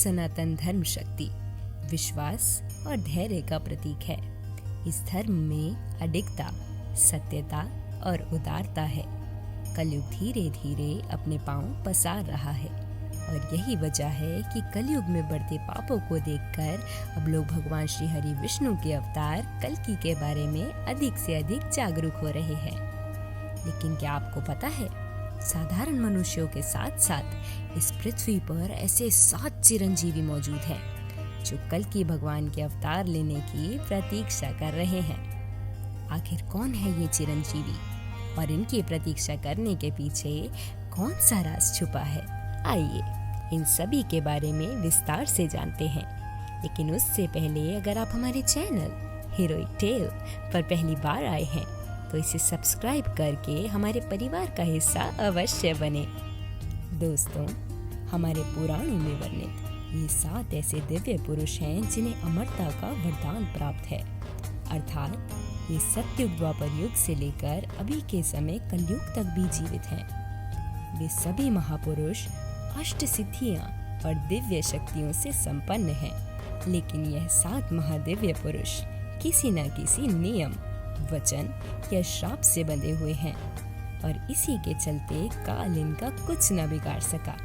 सनातन धर्म शक्ति, विश्वास और धैर्य का प्रतीक है। इस धर्म में अडिगता, सत्यता और उदारता है। कलयुग धीरे धीरे अपने पांव पसार रहा है और यही वजह है कि कलयुग में बढ़ते पापों को देखकर अब लोग भगवान श्री हरि विष्णु के अवतार कल्कि के बारे में अधिक से अधिक जागरूक हो रहे हैं। लेकिन क्या आपको पता है, साधारण मनुष्यों के साथ साथ इस पृथ्वी पर ऐसे 7 चिरंजीवी मौजूद हैं जो कल्कि भगवान के अवतार लेने की प्रतीक्षा कर रहे हैं। आखिर कौन है ये चिरंजीवी और इनकी प्रतीक्षा करने के पीछे कौन सा राज छुपा है? आइए इन सभी के बारे में विस्तार से जानते हैं। लेकिन उससे पहले अगर आप हमारे चैनल हीरोइक टेल पर पहली बार आए हैं तो इसे सब्सक्राइब करके हमारे परिवार का हिस्सा अवश्य बने। दोस्तों, हमारे पुराणों में वर्णित ये 7 ऐसे दिव्य पुरुष हैं जिन्हें अमरता का वरदान प्राप्त है, अर्थात ये सतयुग द्वापर युग से लेकर अभी के समय कलयुग तक भी जीवित हैं। वे सभी महापुरुष अष्ट सिद्धियां और दिव्य शक्तियों से संपन्न हैं। लेकिन यह 7 महादिव्य पुरुष किसी न किसी नियम, वचन या श्राप से बंधे हुए हैं और इसी के चलते काल इनका कुछ न बिगाड़ सका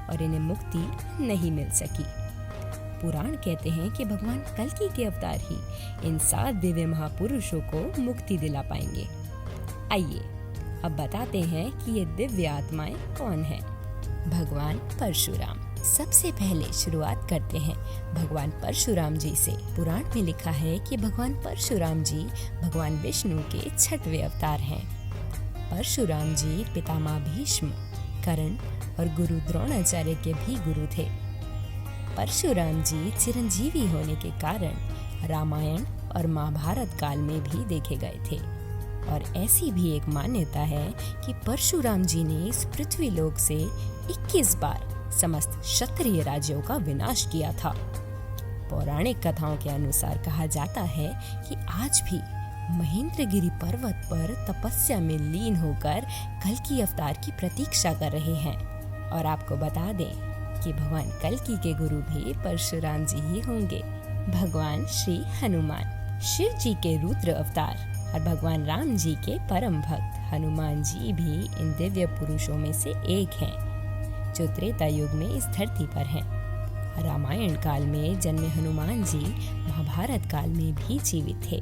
और इन्हें मुक्ति नहीं मिल सकी। पुराण कहते हैं कि भगवान कल्कि के अवतार ही इन 7 दिव्य महापुरुषों को मुक्ति दिला पाएंगे। आइए अब बताते हैं कि ये दिव्य आत्माएं कौन हैं। भगवान परशुराम। सबसे पहले शुरुआत करते हैं भगवान परशुराम जी से। पुराण में लिखा है कि भगवान परशुराम जी भगवान विष्णु के 6वें अवतार हैं। परशुराम जी पितामह भीष्म, कर्ण और गुरु द्रोणाचार्य के भी गुरु थे। परशुराम जी चिरंजीवी होने के कारण रामायण और महाभारत काल में भी देखे गए थे और ऐसी भी एक मान्यता है कि परशुराम जी ने इस पृथ्वी लोक से 21 बार समस्त क्षत्रिय राज्यों का विनाश किया था। पौराणिक कथाओं के अनुसार कहा जाता है कि आज भी महेंद्रगिरी पर्वत पर तपस्या में लीन होकर कल्कि अवतार की प्रतीक्षा कर रहे हैं। और आपको बता दें कि भगवान कल्कि के गुरु भी परशुराम जी ही होंगे। भगवान श्री हनुमान, शिव जी के रुद्र अवतार और भगवान राम जी के परम भक्त हनुमान जी भी इन दिव्य पुरुषों में से एक हैं जो त्रेता युग में इस धरती पर हैं। रामायण काल में जन्मे हनुमान जी महाभारत काल में भी जीवित थे।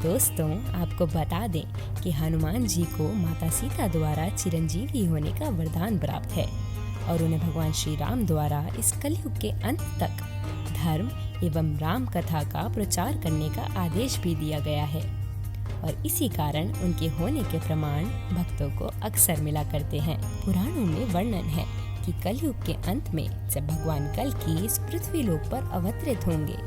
दोस्तों, आपको बता दें कि हनुमान जी को माता सीता द्वारा चिरंजीवी होने का वरदान प्राप्त है और उन्हें भगवान श्री राम द्वारा इस कलयुग के अंत तक धर्म एवं राम कथा का प्रचार करने का आदेश भी दिया गया है और इसी कारण उनके होने के प्रमाण भक्तों को अक्सर मिला करते हैं। पुराणों में वर्णन है कि कलयुग के अंत में जब भगवान कल्कि इस पृथ्वी लोक पर अवतरित होंगे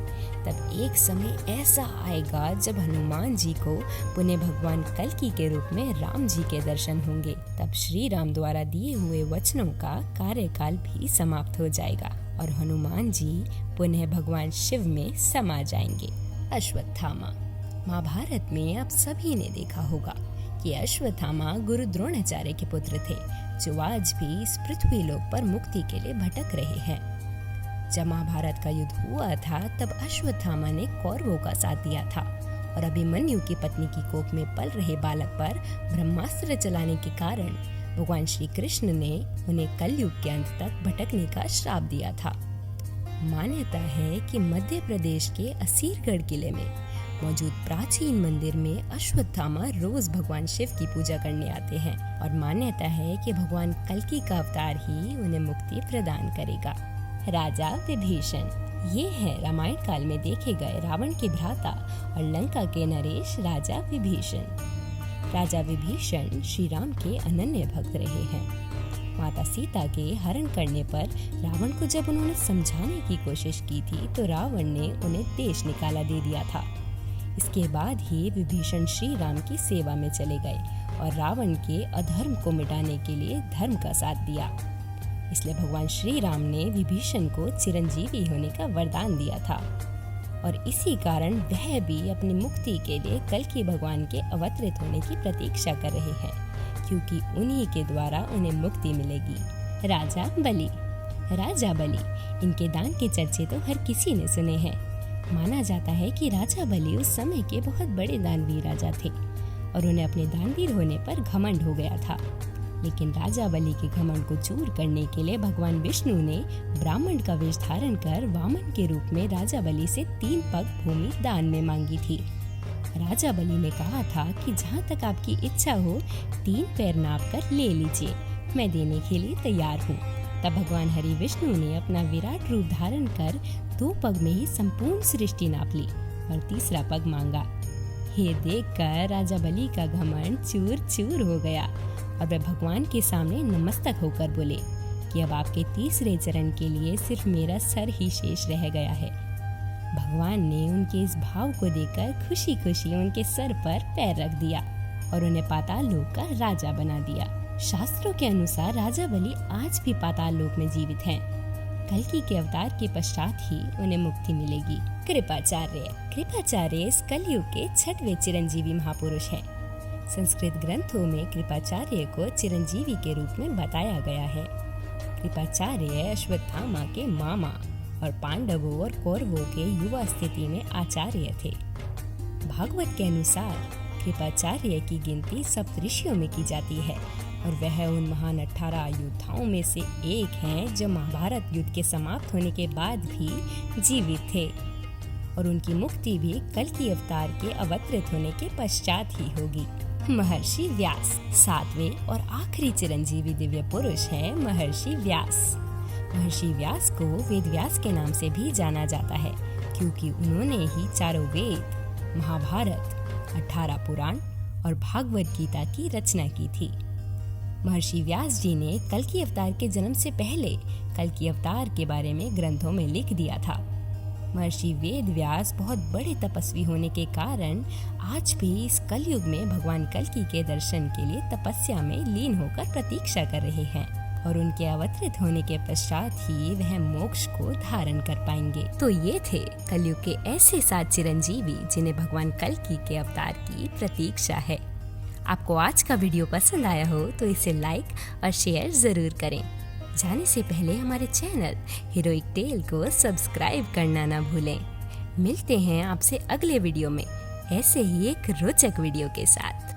तब एक समय ऐसा आएगा जब हनुमान जी को पुनः भगवान कल्कि के रूप में राम जी के दर्शन होंगे। तब श्री राम द्वारा दिए हुए वचनों का कार्यकाल भी समाप्त हो जाएगा और हनुमान जी पुनः भगवान शिव में समा जाएंगे। अश्वत्थामा। महाभारत में आप सभी ने देखा होगा कि अश्वत्थामा गुरु द्रोणाचार्य के पुत्र थे जो आज भी इस पृथ्वी लोक पर मुक्ति के लिए भटक रहे हैं। जब महाभारत का युद्ध हुआ था तब अश्वत्थामा ने कौरवों का साथ दिया था और अभिमन्यु की पत्नी की कोख में पल रहे बालक पर ब्रह्मास्त्र चलाने के कारण भगवान श्री कृष्ण ने उन्हें कलयुग के अंत तक भटकने का श्राप दिया था। मान्यता है कि मध्य प्रदेश के असीरगढ़ किले में मौजूद प्राचीन मंदिर में अश्वत्थामा रोज भगवान शिव की पूजा करने आते हैं और मान्यता है कि भगवान कल्कि का अवतार ही उन्हें मुक्ति प्रदान करेगा। राजा विभीषण। ये है रामायण काल में देखे गए रावण के भ्राता और लंका के नरेश राजा विभीषण। राजा विभीषण श्री राम के अनन्य भक्त रहे हैं। माता सीता के हरण करने पर रावण को जब उन्होंने समझाने की कोशिश की थी तो रावण ने उन्हें देश निकाला दे दिया था। इसके बाद ही विभीषण श्री राम की सेवा में चले गए और रावण के अधर्म को मिटाने के लिए धर्म का साथ दिया। इसलिए भगवान श्री राम ने विभीषण को चिरंजीवी होने का वरदान दिया था और इसी कारण वह भी अपनी मुक्ति के लिए कल्कि भगवान के अवतरित होने की प्रतीक्षा कर रहे हैं, क्योंकि उन्हीं के द्वारा उन्हें मुक्ति मिलेगी। राजा बलि। राजा बलि, इनके दान के चर्चे तो हर किसी ने सुने हैं। माना जाता है कि राजा बलि उस समय के बहुत बड़े दानवीर राजा थे और उन्हें अपने दानवीर होने पर घमंड हो गया था। लेकिन राजा बलि के घमंड को चूर करने के लिए भगवान विष्णु ने ब्राह्मण का वेश धारण कर वामन के रूप में राजा बलि से 3 पग भूमि दान में मांगी थी। राजा बलि ने कहा था कि जहाँ तक आपकी इच्छा हो 3 पैर नाप कर ले लीजिए, मैं देने के लिए तैयार हूँ। तब भगवान हरि विष्णु ने अपना विराट रूप धारण कर 2 पग में ही संपूर्ण सृष्टि नाप ली और 3रा पग मांगा। ये देखकर राजा बलि का घमंड चूर चूर हो गया और वे भगवान के सामने नमस्तक होकर बोले कि अब आपके 3रे चरण के लिए सिर्फ मेरा सर ही शेष रह गया है। भगवान ने उनके इस भाव को देखकर खुशी खुशी उनके सर पर पैर रख दिया और उन्हें पाताल लोक का राजा बना दिया। शास्त्रों के अनुसार राजा बलि आज भी पाताल लोक में जीवित हैं। कल्कि के अवतार के पश्चात ही उन्हें मुक्ति मिलेगी। कृपाचार्य इस कलयुग के 6वें चिरंजीवी महापुरुष हैं। संस्कृत ग्रंथों में कृपाचार्य को चिरंजीवी के रूप में बताया गया है। कृपाचार्य अश्वत्थामा के मामा और पांडवों और कौरवों के युवा स्थिति में आचार्य थे। भागवत के अनुसार कृपाचार्य की गिनती सप्तऋषियों में की जाती है और वह उन महान 18 योद्धाओं में से एक हैं जो महाभारत युद्ध के समाप्त होने के बाद भी जीवित थे और उनकी मुक्ति भी कल्कि अवतार के अवतरित होने के पश्चात ही होगी। महर्षि व्यास 7वें और आखिरी चिरंजीवी दिव्य पुरुष हैं महर्षि व्यास। महर्षि व्यास को वेद व्यास के नाम से भी जाना जाता है क्योंकि उन्होंने ही 4 वेद, महाभारत, 18 पुराण और भागवत गीता की रचना की थी। महर्षि व्यास जी ने कल्कि अवतार के जन्म से पहले कल्कि अवतार के बारे में ग्रंथों में लिख दिया था। महर्षि वेद व्यास बहुत बड़े तपस्वी होने के कारण आज भी इस कलयुग में भगवान कल्कि के दर्शन के लिए तपस्या में लीन होकर प्रतीक्षा कर रहे हैं और उनके अवतरित होने के पश्चात ही वह मोक्ष को धारण कर पाएंगे। तो ये थे कलयुग के ऐसे 7 चिरंजीवी जिन्हें भगवान कल्कि के अवतार की प्रतीक्षा है। आपको आज का वीडियो पसंद आया हो तो इसे लाइक और शेयर जरूर करें। जाने से पहले हमारे चैनल हीरोइक टेल को सब्सक्राइब करना ना भूलें। मिलते हैं आपसे अगले वीडियो में ऐसे ही एक रोचक वीडियो के साथ।